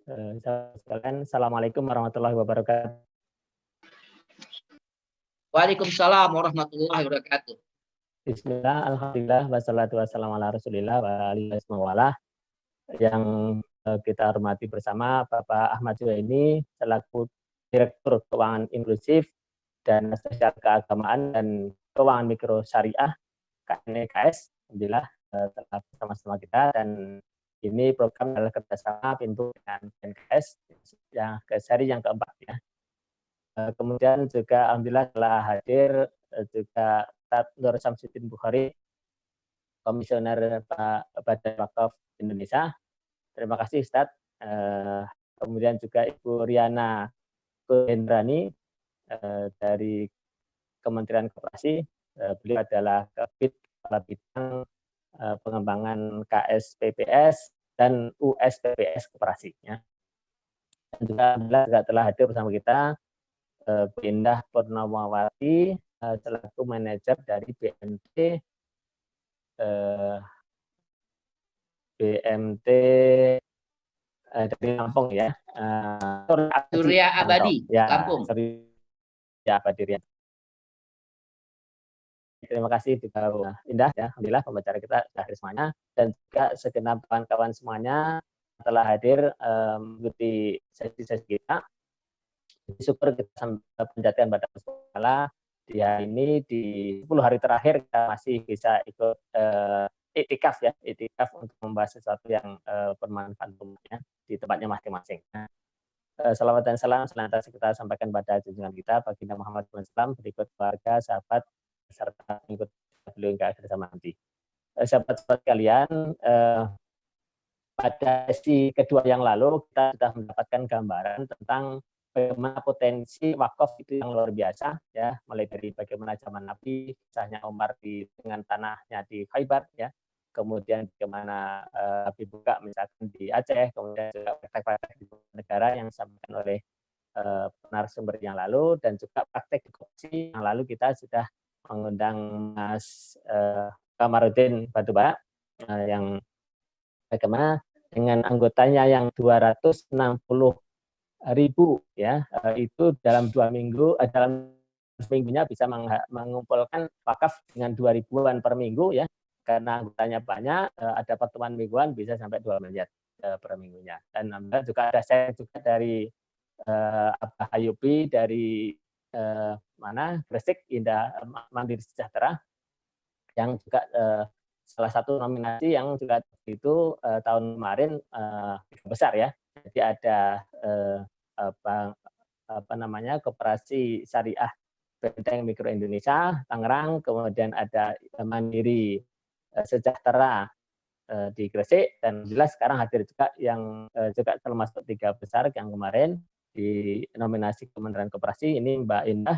Assalamualaikum warahmatullahi wabarakatuh. Waalaikumsalam warahmatullahi wabarakatuh. Bismillah, alhamdulillah, wassalatu wassalamu ala rasulillah wa alihi wasallam. Yang kita hormati bersama Bapak Ahmad Juwaini selaku Direktur Keuangan Inklusif dan Sosial Keagamaan dan Keuangan Mikro Syariah KNKS. Alhamdulillah telah bersama-sama kita, dan ini program adalah kerjasama Pintu dengan KNKS yang ke seri yang keempat ya. Kemudian juga alhamdulillah telah hadir juga Ustaz Nur Syamsuddin Bukhari, Komisioner Badan Wakaf Indonesia. Terima kasih Ustaz. Kemudian juga Ibu Riana Kuhendrani dari Kementerian Koperasi. Beliau adalah Kabid Kepala Bidang Pengembangan KSPPS dan USPPS Koperasi. Ya. Dan juga telah hadir bersama kita Bu Indah Purnamawati selaku manajer dari BMT dari Lampung ya. Surya Abadi, ya, Lampung. Surya Abadi. Terima kasih juga Bu Indah ya. Alhamdulillah pembicara kita sudah hadir semuanya, dan juga segenap kawan-kawan semuanya telah hadir mengikuti sesi-sesi kita. Syukur kita sampai penjatian pada sekolah di hari ini, di 10 hari terakhir kita masih bisa ikut iktikaf ya, iktikaf untuk membahas sesuatu yang bermanfaat untuknya di tempatnya masing-masing. Salawat dan salam senantiasa kita sampaikan pada junjungan kita Baginda Muhammad SAW, berikut keluarga, sahabat, serta pengikut beliau hingga akhir zaman nanti. Sahabat-sahabat kalian, pada sesi kedua yang lalu kita sudah mendapatkan gambaran tentang bagaimana potensi wakaf itu yang luar biasa ya, mulai dari bagaimana zaman Nabi, kisahnya Umar dengan tanahnya di Khaybar ya, kemudian bagaimana Nabi buka misalkan di Aceh, kemudian juga praktek-praktek di negara yang disampaikan oleh narasumber yang lalu, dan juga praktek di Koperasi yang lalu kita sudah mengundang Mas Kamarudin Batubara yang bagaimana dengan anggotanya yang 260.000 ya, itu dalam 2 minggu, dalam seminggunya bisa mengumpulkan wakaf dengan 2.000-an per minggu ya, karena anggotanya banyak, ada pertemuan mingguan bisa sampai 2 miliar per minggunya. Dan juga ada saya juga dari Abah Ayubi dari Gresik, Indah Mandiri Sejahtera, yang juga salah satu nominasi yang juga itu tahun kemarin besar ya. Jadi ada Koperasi Syariah Benteng Mikro Indonesia Tangerang, kemudian ada Mandiri Sejahtera di Gresik, dan jelas sekarang hadir juga yang juga termasuk 3 besar yang kemarin di nominasi Kementerian Koperasi, ini Mbak Indah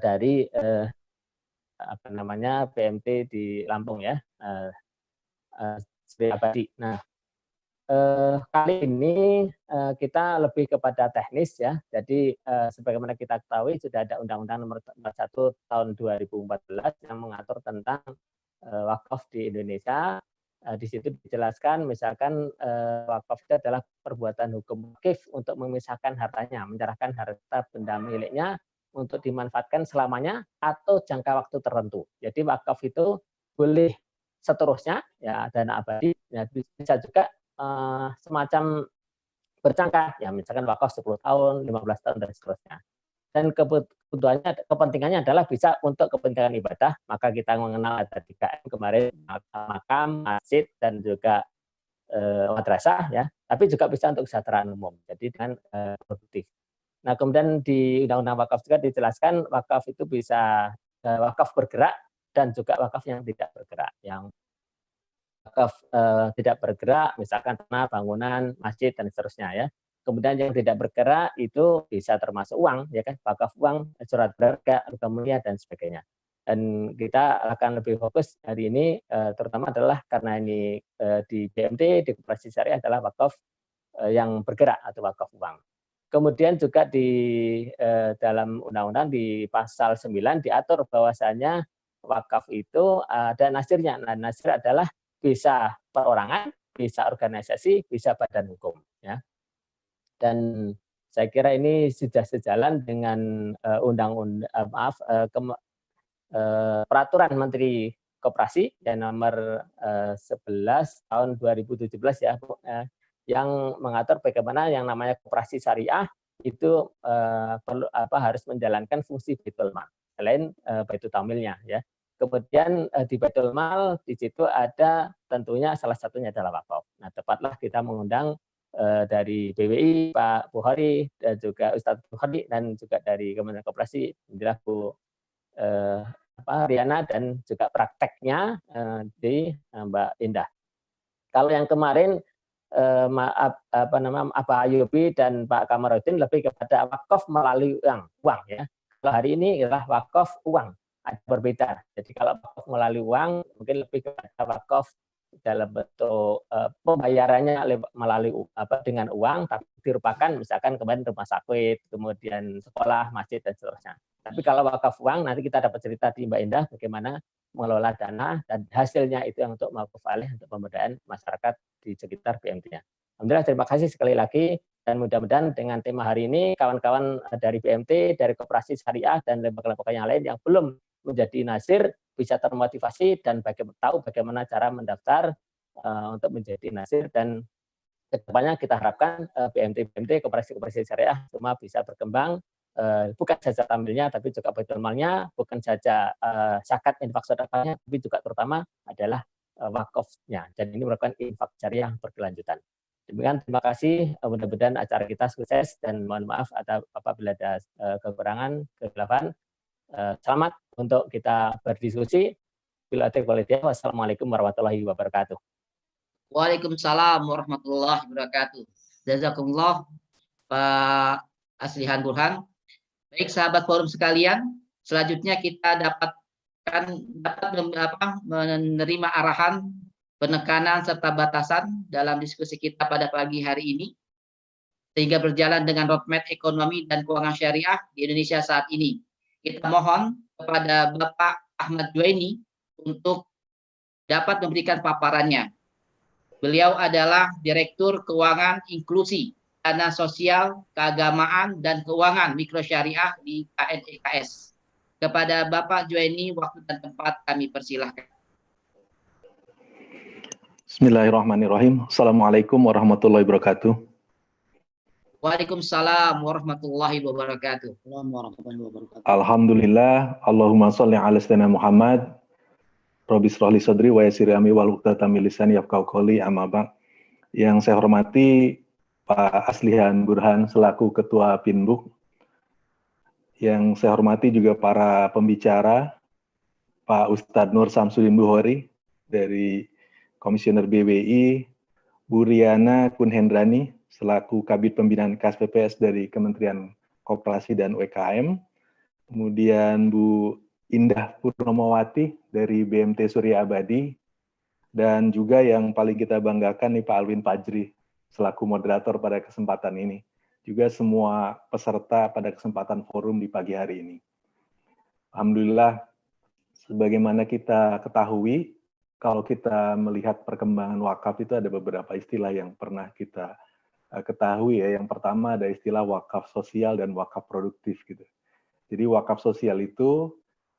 dari BMT di Lampung ya, Surya Abadi. Nah, kali ini kita lebih kepada teknis ya. Jadi sebagaimana kita ketahui sudah ada Undang-Undang Nomor 41 Tahun 2014 yang mengatur tentang wakaf di Indonesia. Di situ dijelaskan misalkan wakaf itu adalah perbuatan hukum wakif untuk memisahkan hartanya, menyerahkan harta benda miliknya untuk dimanfaatkan selamanya atau jangka waktu tertentu. Jadi wakaf itu boleh seterusnya ya, dana abadi, ya, bisa juga semacam berjangka ya, misalkan wakaf 10 tahun, 15 tahun dan seterusnya. Dan kepentingannya adalah bisa untuk kepentingan ibadah, maka kita mengenal ada 3M kemarin, makam, masjid, dan juga madrasah ya, tapi juga bisa untuk kesejahteraan umum, jadi dengan produktif. Nah, kemudian di Undang-Undang Wakaf juga dijelaskan wakaf itu bisa wakaf bergerak dan juga wakaf yang tidak bergerak. Yang wakaf tidak bergerak, misalkan tanah, bangunan, masjid, dan seterusnya ya. Kemudian yang tidak bergerak itu bisa termasuk uang, ya kan, wakaf uang, surat berharga, harga mulia, dan sebagainya. Dan kita akan lebih fokus hari ini, terutama adalah karena ini di BMT, di Koperasi Syariah adalah wakaf yang bergerak atau wakaf uang. Kemudian juga di dalam undang-undang di pasal 9 diatur bahwasanya wakaf itu ada nasirnya. Nah, nasir adalah bisa perorangan, bisa organisasi, bisa badan hukum. Ya. dan saya kira ini sudah sejalan dengan peraturan Menteri Koperasi yang nomor 11 tahun 2017 ya, yang mengatur bagaimana yang namanya koperasi syariah itu harus menjalankan fungsi Baitul Mal selain Baitul Tamilnya ya. Kemudian di Baitul Mal di situ ada tentunya salah satunya adalah wakaf. Nah, tepatlah kita mengundang dari BWI Pak Bukhari dan juga Ustadz Bukhari dan juga dari Kementerian Koperasi Bu Riana dan juga prakteknya di Mbak Indah. Kalau yang kemarin Pak Ayubi dan Pak Kamarudin lebih kepada wakaf melalui uang ya. Kalau hari ini adalah wakaf uang, ada berbeda. Jadi kalau wakaf melalui uang mungkin lebih kepada wakaf dalam bentuk pembayarannya melalui dengan uang, tapi dirupakan misalkan kemarin rumah sakit, kemudian sekolah, masjid dan seterusnya. Tapi kalau wakaf uang nanti kita dapat cerita di Mbak Indah bagaimana mengelola dana dan hasilnya itu yang untuk mauquf alaih untuk pemberdayaan masyarakat di sekitar BMT-nya. Alhamdulillah, terima kasih sekali lagi dan mudah-mudahan dengan tema hari ini kawan-kawan dari BMT, dari Koperasi Syariah dan lembaga-lembaga yang lain yang belum menjadi nasir bisa termotivasi dan tahu bagaimana cara mendaftar untuk menjadi nasir, dan kedepannya kita harapkan BMT Koperasi Syariah semua bisa berkembang, bukan saja tamilnya tapi juga Baitul Malnya, bukan saja zakat infak sedekahnya, tapi juga terutama adalah wakafnya. Dan ini merupakan infak syariah yang berkelanjutan. Demikian, terima kasih. Mudah-mudahan acara kita sukses dan mohon maaf apabila ada kekurangan, kehilafan. Selamat untuk kita berdiskusi. Wassalamualaikum warahmatullahi wabarakatuh. Waalaikumsalam warahmatullahi wabarakatuh. Jazakumullah Pak Aslihan Burhan. Baik sahabat forum sekalian, selanjutnya kita dapat menerima arahan, penekanan serta batasan dalam diskusi kita pada pagi hari ini, sehingga berjalan dengan roadmap ekonomi dan keuangan syariah di Indonesia saat ini. Kita mohon kepada Bapak Ahmad Juwaini untuk dapat memberikan paparannya. Beliau adalah Direktur Keuangan Inklusi, Dana Sosial, Keagamaan, dan Keuangan Mikrosyariah di KNEKS. Kepada Bapak Juwaini, waktu dan tempat kami persilahkan. Bismillahirrahmanirrahim. Assalamualaikum warahmatullahi wabarakatuh. Waalaikumsalam warahmatullahi wabarakatuh. Alhamdulillah, Allahumma sholli ala sayyidina Muhammad. Rabbi shrah li sadri wa yassir li amri wahlul 'uqdatam min lisani yafqahu qawli, amma ba'd. Yang saya hormati Pak Aslihan Burhan selaku Ketua Pinbuk. Yang saya hormati juga para pembicara, Pak Ustadz Nur Samsudin Bukhari dari Komisioner BWI, Bu Riana Kunhendrani selaku Kabid Pembinaan KSPPS dari Kementerian Koperasi dan UKM, kemudian Bu Indah Purnomawati dari BMT Surya Abadi, dan juga yang paling kita banggakan nih Pak Alwin Fajri selaku moderator pada kesempatan ini. Juga semua peserta pada kesempatan forum di pagi hari ini. Alhamdulillah, sebagaimana kita ketahui, kalau kita melihat perkembangan wakaf itu ada beberapa istilah yang pernah kita ketahui ya. Yang pertama ada istilah wakaf sosial dan wakaf produktif gitu. Jadi wakaf sosial itu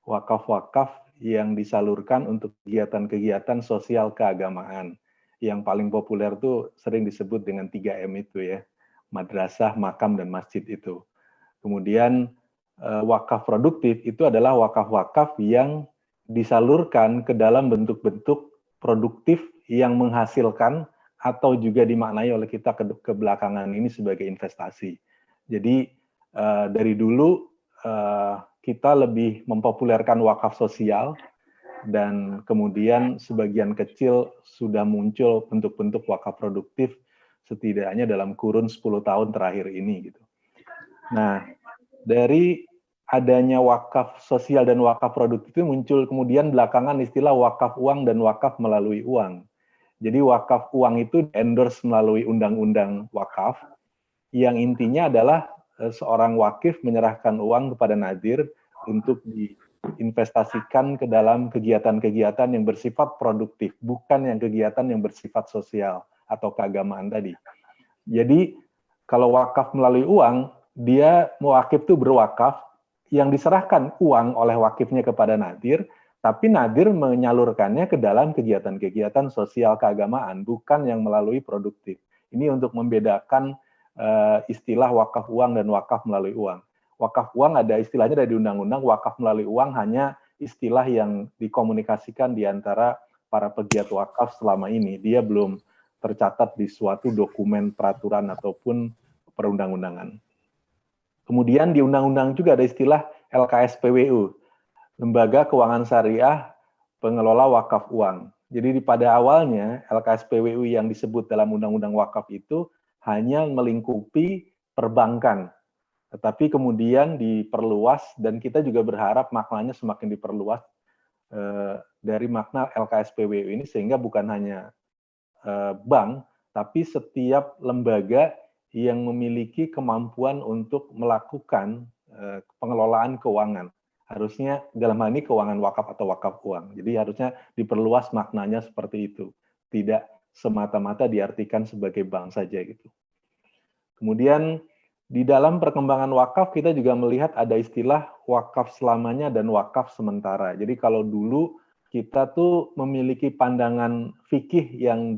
wakaf-wakaf yang disalurkan untuk kegiatan-kegiatan sosial keagamaan. Yang paling populer tuh sering disebut dengan 3M itu ya, madrasah, makam, dan masjid itu. Kemudian wakaf produktif itu adalah wakaf-wakaf yang disalurkan ke dalam bentuk-bentuk produktif yang menghasilkan atau juga dimaknai oleh kita ke belakangan ini sebagai investasi. Jadi dari dulu kita lebih mempopulerkan wakaf sosial, dan kemudian sebagian kecil sudah muncul bentuk-bentuk wakaf produktif setidaknya dalam kurun 10 tahun terakhir ini gitu. Nah, dari adanya wakaf sosial dan wakaf produktif itu muncul kemudian belakangan istilah wakaf uang dan wakaf melalui uang. Jadi wakaf uang itu endorse melalui undang-undang wakaf, yang intinya adalah seorang wakif menyerahkan uang kepada nadir untuk diinvestasikan ke dalam kegiatan-kegiatan yang bersifat produktif, bukan yang kegiatan yang bersifat sosial atau keagamaan tadi. Jadi Kalau wakaf melalui uang, dia wakif itu berwakaf, yang diserahkan uang oleh wakifnya kepada nadir, tapi nadir menyalurkannya ke dalam kegiatan-kegiatan sosial keagamaan, bukan yang melalui produktif. Ini untuk membedakan istilah wakaf uang dan wakaf melalui uang. Wakaf uang ada istilahnya dari undang-undang, wakaf melalui uang hanya istilah yang dikomunikasikan di antara para pegiat wakaf selama ini. Dia belum tercatat di suatu dokumen peraturan ataupun perundang-undangan. Kemudian di undang-undang juga ada istilah LKSPWU, Lembaga Keuangan Syariah Pengelola Wakaf Uang. Jadi pada awalnya LKSPWU yang disebut dalam undang-undang wakaf itu hanya melingkupi perbankan. Tetapi kemudian diperluas dan kita juga berharap maknanya semakin diperluas dari makna LKSPWU ini sehingga bukan hanya bank, tapi setiap lembaga yang memiliki kemampuan untuk melakukan pengelolaan keuangan. Harusnya dalam hal ini keuangan wakaf atau wakaf uang. Jadi harusnya diperluas maknanya seperti itu. Tidak semata-mata diartikan sebagai bank saja gitu. Kemudian di dalam perkembangan wakaf kita juga melihat ada istilah wakaf selamanya dan wakaf sementara. Jadi kalau dulu kita tuh memiliki pandangan fikih yang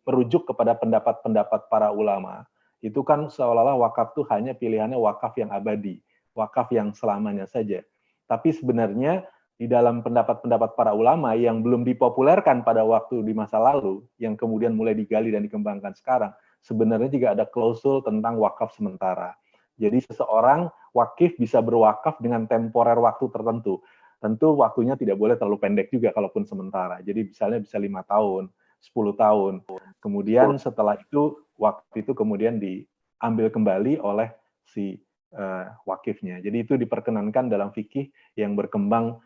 merujuk kepada pendapat-pendapat para ulama, itu kan seolah-olah wakaf tuh hanya pilihannya wakaf yang abadi, wakaf yang selamanya saja. Tapi sebenarnya di dalam pendapat-pendapat para ulama yang belum dipopulerkan pada waktu di masa lalu, yang kemudian mulai digali dan dikembangkan sekarang, sebenarnya juga ada klausul tentang wakaf sementara. Jadi seseorang wakif bisa berwakaf dengan temporer waktu tertentu. Tentu waktunya tidak boleh terlalu pendek juga kalaupun sementara. Jadi misalnya bisa 5 tahun, 10 tahun. Kemudian setelah itu, waktu itu kemudian diambil kembali oleh si wakifnya. Jadi itu diperkenankan dalam fikih yang berkembang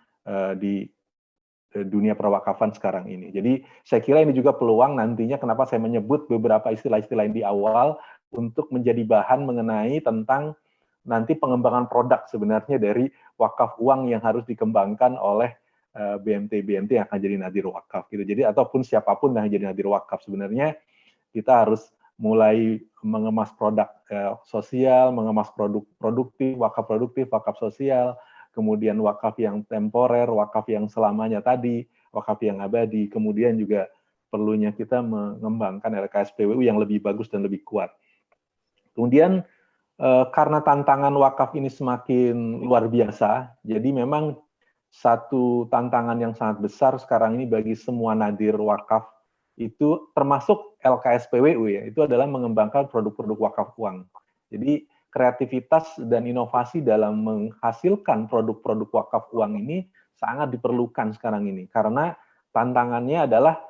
di dunia perwakafan sekarang ini. Jadi saya kira ini juga peluang nantinya kenapa saya menyebut beberapa istilah-istilah di awal untuk menjadi bahan mengenai tentang nanti pengembangan produk sebenarnya dari wakaf uang yang harus dikembangkan oleh BMT yang akan jadi nadir wakaf gitu. Jadi ataupun siapapun yang jadi nadir wakaf sebenarnya kita harus mulai mengemas produk sosial, mengemas produk produktif, wakaf sosial, kemudian wakaf yang temporer, wakaf yang selamanya tadi, wakaf yang abadi, kemudian juga perlunya kita mengembangkan LKSPWU yang lebih bagus dan lebih kuat. Kemudian karena tantangan wakaf ini semakin luar biasa, jadi memang satu tantangan yang sangat besar sekarang ini bagi semua nadir wakaf itu termasuk LKSPWU ya, itu adalah mengembangkan produk-produk wakaf uang. Jadi kreativitas dan inovasi dalam menghasilkan produk-produk wakaf uang ini sangat diperlukan sekarang ini karena tantangannya adalah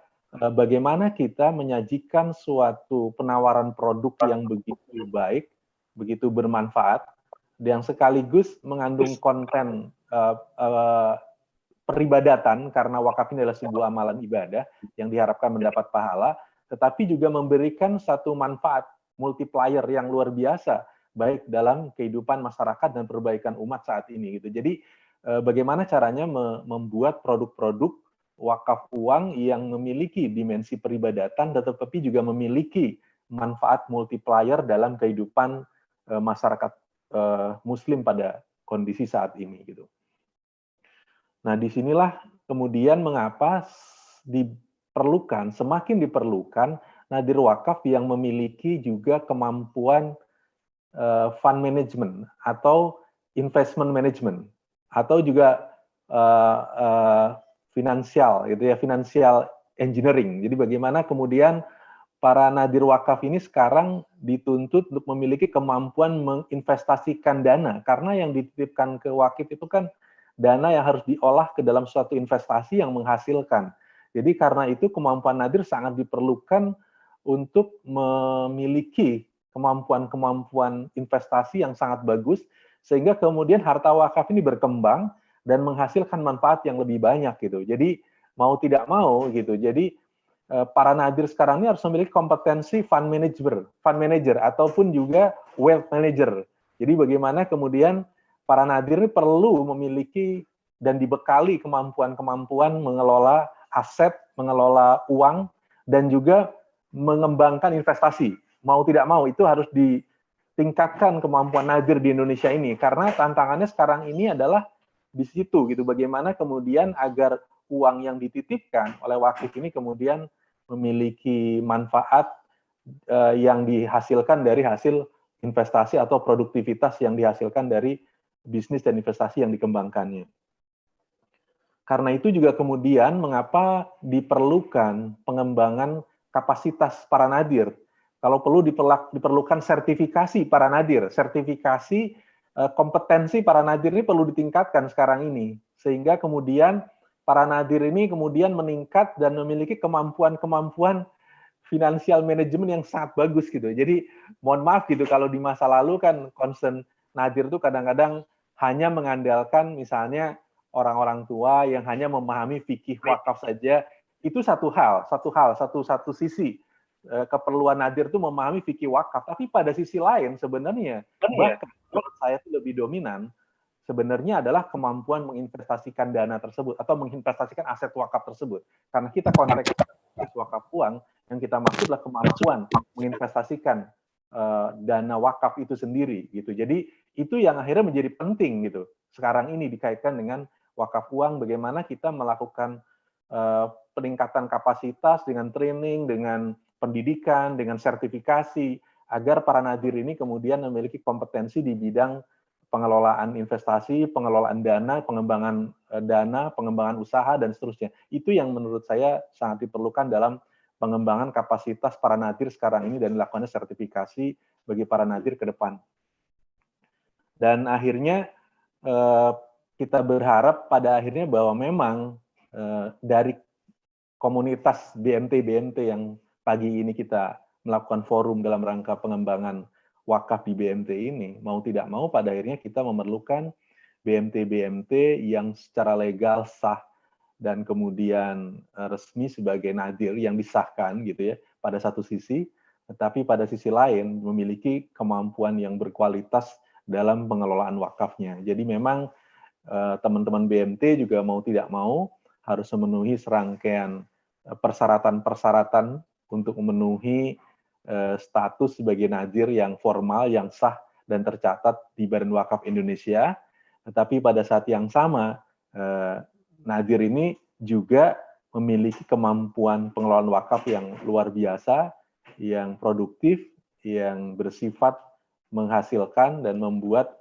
bagaimana kita menyajikan suatu penawaran produk yang begitu baik, begitu bermanfaat, yang sekaligus mengandung konten peribadatan karena wakaf ini adalah sebuah amalan ibadah yang diharapkan mendapat pahala, tetapi juga memberikan satu manfaat multiplier yang luar biasa baik dalam kehidupan masyarakat dan perbaikan umat saat ini gitu. Jadi bagaimana caranya membuat produk-produk wakaf uang yang memiliki dimensi peribadatan tetapi juga memiliki manfaat multiplier dalam kehidupan masyarakat muslim pada kondisi saat ini gitu. Nah, disinilah kemudian mengapa semakin diperlukan nadir wakaf yang memiliki juga kemampuan fund management atau investment management atau juga finansial, gitu ya, financial engineering. Jadi bagaimana kemudian para nadir wakaf ini sekarang dituntut untuk memiliki kemampuan menginvestasikan dana karena yang dititipkan ke wakif itu kan dana yang harus diolah ke dalam suatu investasi yang menghasilkan. Jadi karena itu kemampuan nadir sangat diperlukan untuk memiliki kemampuan-kemampuan investasi yang sangat bagus, sehingga kemudian harta wakaf ini berkembang dan menghasilkan manfaat yang lebih banyak gitu. Jadi mau tidak mau gitu. Jadi para nadir sekarang ini harus memiliki kompetensi fund manager ataupun juga wealth manager. Jadi bagaimana kemudian para nadir ini perlu memiliki dan dibekali kemampuan-kemampuan mengelola aset, mengelola uang, dan juga mengembangkan investasi. mau tidak mau itu harus ditingkatkan kemampuan nadir di Indonesia ini, karena tantangannya sekarang ini adalah di situ gitu, bagaimana kemudian agar uang yang dititipkan oleh wakif ini kemudian memiliki manfaat yang dihasilkan dari hasil investasi atau produktivitas yang dihasilkan dari bisnis dan investasi yang dikembangkannya. Karena itu juga kemudian mengapa diperlukan pengembangan kapasitas para nadir. Kalau perlu diperlukan sertifikasi para nadir, sertifikasi kompetensi para nadir ini perlu ditingkatkan sekarang ini, sehingga kemudian para nadir ini kemudian meningkat dan memiliki kemampuan-kemampuan financial management yang sangat bagus gitu. Jadi mohon maaf gitu kalau di masa lalu kan concern nadir itu kadang-kadang hanya mengandalkan misalnya orang-orang tua yang hanya memahami fikih wakaf saja. Itu satu sisi. Keperluan nadir itu memahami fikih wakaf, tapi pada sisi lain sebenarnya bahkan menurut saya itu lebih dominan sebenarnya adalah kemampuan menginvestasikan dana tersebut atau menginvestasikan aset wakaf tersebut. Karena kita konteks wakaf uang, yang kita maksud adalah kemampuan menginvestasikan dana wakaf itu sendiri gitu. Jadi itu yang akhirnya menjadi penting gitu. Sekarang ini dikaitkan dengan wakaf uang, bagaimana kita melakukan peningkatan kapasitas dengan training, dengan pendidikan, dengan sertifikasi, agar para nadir ini kemudian memiliki kompetensi di bidang pengelolaan investasi, pengelolaan dana, pengembangan dana, pengembangan usaha, dan seterusnya. Itu yang menurut saya sangat diperlukan dalam pengembangan kapasitas para nadir sekarang ini dan dilakukannya sertifikasi bagi para nadir ke depan. Dan akhirnya kita berharap pada akhirnya bahwa memang dari komunitas BMT yang pagi ini kita melakukan forum dalam rangka pengembangan wakaf di BMT ini, mau tidak mau pada akhirnya kita memerlukan BMT yang secara legal sah dan kemudian resmi sebagai nadir yang disahkan gitu ya pada satu sisi, tetapi pada sisi lain memiliki kemampuan yang berkualitas dalam pengelolaan wakafnya. Jadi memang teman-teman BMT juga mau tidak mau harus memenuhi serangkaian persyaratan-persyaratan untuk memenuhi status sebagai nadir yang formal, yang sah, dan tercatat di Badan Wakaf Indonesia. Tetapi pada saat yang sama, nadir ini juga memiliki kemampuan pengelolaan wakaf yang luar biasa, yang produktif, yang bersifat menghasilkan dan membuat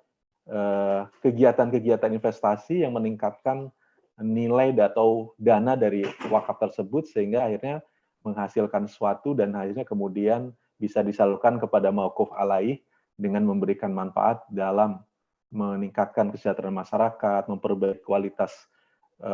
kegiatan-kegiatan investasi yang meningkatkan nilai atau dana dari wakaf tersebut, sehingga akhirnya menghasilkan sesuatu dan akhirnya kemudian bisa disalurkan kepada mauquf alaih dengan memberikan manfaat dalam meningkatkan kesejahteraan masyarakat, memperbaiki kualitas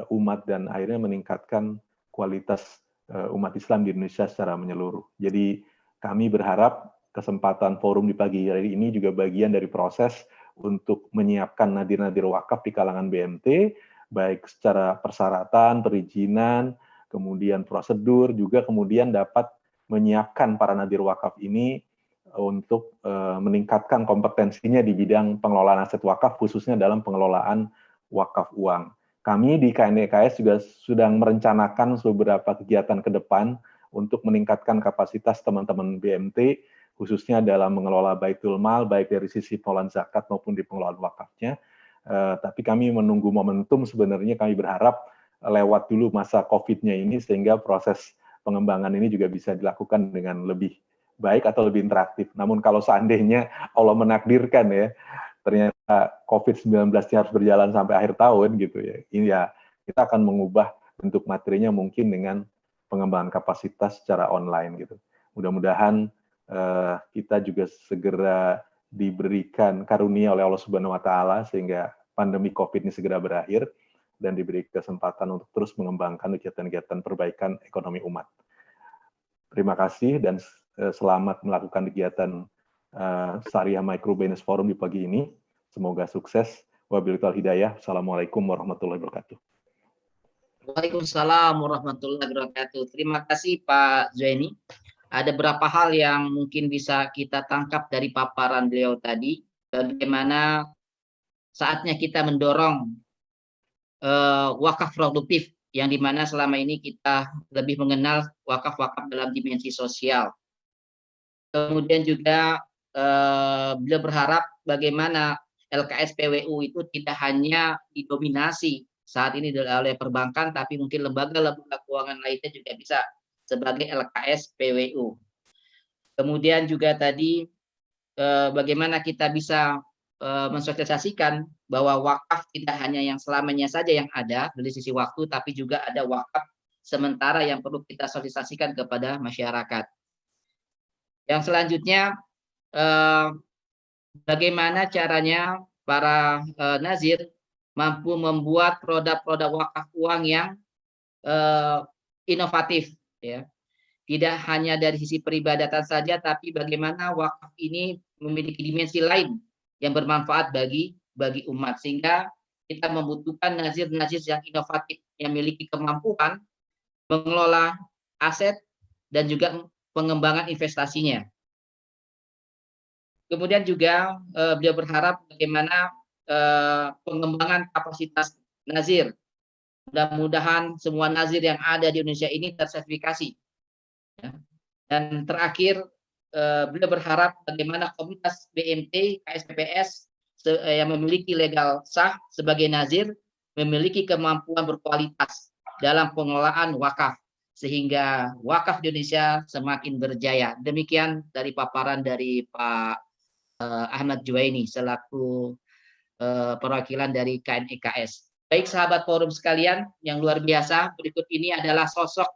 umat, dan akhirnya meningkatkan kualitas umat Islam di Indonesia secara menyeluruh. Jadi kami berharap kesempatan forum di pagi hari ini juga bagian dari proses untuk menyiapkan nadir-nadir wakaf di kalangan BMT, baik secara persyaratan, perizinan, kemudian prosedur, juga kemudian dapat menyiapkan para nadir wakaf ini untuk meningkatkan kompetensinya di bidang pengelolaan aset wakaf, khususnya dalam pengelolaan wakaf uang. Kami di KNDKS juga sedang merencanakan beberapa kegiatan ke depan untuk meningkatkan kapasitas teman-teman BMT, khususnya dalam mengelola baitul mal, baik dari sisi pengelolaan zakat maupun di pengelolaan wakafnya. Tapi kami menunggu momentum, sebenarnya kami berharap lewat dulu masa COVID-nya ini, sehingga proses pengembangan ini juga bisa dilakukan dengan lebih baik atau lebih interaktif. Namun kalau seandainya Allah menakdirkan ya, ternyata COVID-19 harus berjalan sampai akhir tahun gitu ya, ini ya kita akan mengubah bentuk materinya mungkin dengan pengembangan kapasitas secara online gitu. Mudah-mudahan kita juga segera diberikan karunia oleh Allah Subhanahu wa Ta'ala sehingga pandemi COVID ini segera berakhir dan diberi kesempatan untuk terus mengembangkan kegiatan-kegiatan perbaikan ekonomi umat. Terima kasih dan selamat melakukan kegiatan Syariah Micro Business Forum di pagi ini. Semoga sukses. Wabillahi taufiq hidayah. Assalamualaikum warahmatullahi wabarakatuh. Waalaikumsalam warahmatullahi wabarakatuh. Terima kasih Pak Zaini. Ada beberapa hal yang mungkin bisa kita tangkap dari paparan beliau tadi, bagaimana saatnya kita mendorong wakaf produktif, yang dimana selama ini kita lebih mengenal wakaf-wakaf dalam dimensi sosial. Kemudian juga beliau berharap bagaimana LKS PWU itu tidak hanya didominasi saat ini oleh perbankan, tapi mungkin lembaga-lembaga keuangan lainnya juga bisa sebagai LKS PWU. Kemudian juga tadi bagaimana kita bisa mensosialisasikan bahwa wakaf tidak hanya yang selamanya saja yang ada dari sisi waktu, tapi juga ada wakaf sementara yang perlu kita sosialisasikan kepada masyarakat. Yang selanjutnya, bagaimana caranya para nazir mampu membuat produk-produk wakaf uang yang inovatif, ya. Tidak hanya dari sisi peribadatan saja, tapi bagaimana wakaf ini memiliki dimensi lain yang bermanfaat bagi umat, sehingga kita membutuhkan nazir-nazir yang inovatif, yang memiliki kemampuan mengelola aset dan juga pengembangan investasinya. Kemudian juga beliau berharap bagaimana pengembangan kapasitas nazir. Mudah-mudahan semua nazir yang ada di Indonesia ini tersertifikasi. Dan terakhir, beliau berharap bagaimana komunitas BMT, KSPPS yang memiliki legal sah sebagai nazir memiliki kemampuan berkualitas dalam pengelolaan wakaf, sehingga wakaf di Indonesia semakin berjaya. Demikian dari paparan dari Pak Ahmad Juwaini selaku perwakilan dari KNEKS. Baik sahabat forum sekalian yang luar biasa, berikut ini adalah sosok yang